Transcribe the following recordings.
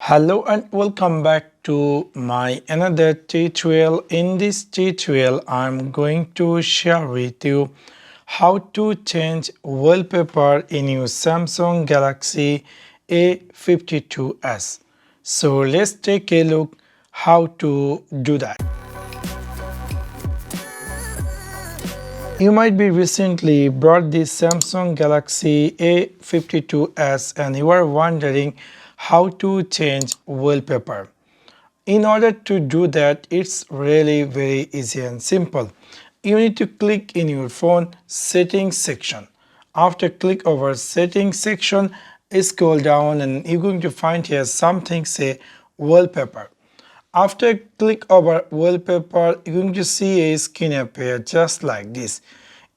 Hello and welcome back to my another tutorial. In this tutorial I'm going to share with you how to change wallpaper in your Samsung Galaxy A52s. So let's take a look how to do that. You might be recently bought the Samsung Galaxy A52s and you are wondering how to change wallpaper. In order to do that, it's really very easy and simple. You need to click in your phone settings section. After click over settings section, scroll down and you're going to find here something say wallpaper. After click over wallpaper, you're going to see a screen appear just like this.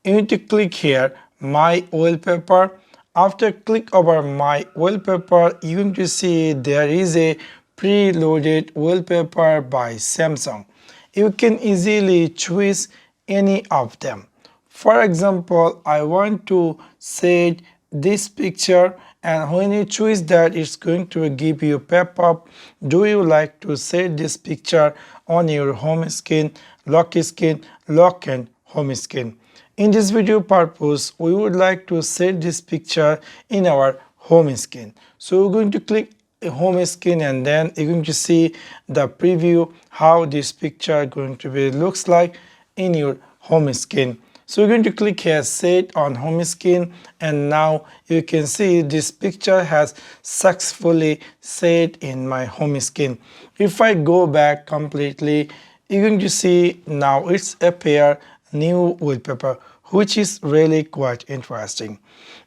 You need to click here my wallpaper. After click over my wallpaper, you're going to see there is a preloaded wallpaper by Samsung. You can easily choose any of them. For example, I want to set this picture, and when you choose that, it's going to give you a pop-up. Do you like to set this picture on your home screen, lock and home screen? In this video purpose, we would like to set this picture in our home screen. So we're going to click home screen and then you're going to see the preview how this picture going to be looks like in your home screen. So we're going to click here set on home screen, and now you can see this picture has successfully set in my home screen. If I go back completely, you're going to see now it's appear new wallpaper, which is really quite interesting.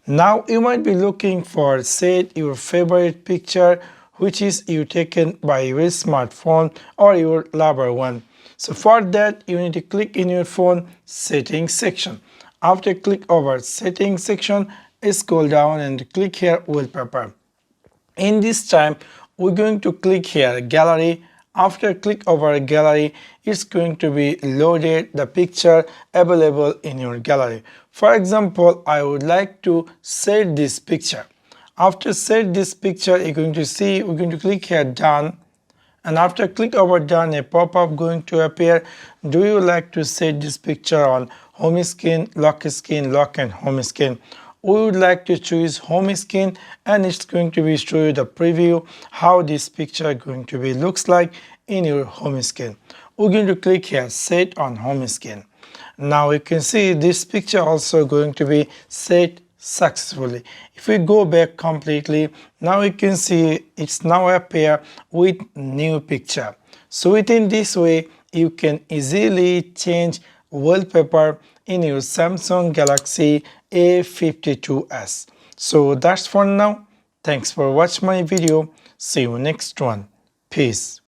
Now you might be looking for set your favorite picture which is you taken by your smartphone or your lover one. So for that you need to click in your phone settings section. After click over settings section, scroll down and click here wallpaper. In this time we're going to click here gallery. After click over gallery, it's going to be loaded the picture available in your gallery. For example, I would like to set this picture. After set this picture, you're going to see we're going to click here done, and after click over done, a pop-up going to appear. Do you like to set this picture on home screen, lock and home screen? We would like to choose home screen, and it's going to be show you the preview how this picture going to be looks like in your home screen. We're going to click here set on home screen. Now you can see this picture also going to be set successfully. If we go back completely, now you can see it's now appear with new picture. So within this way you can easily change wallpaper in your Samsung Galaxy A52s. So that's for now. Thanks for watching my video. See you next one. Peace.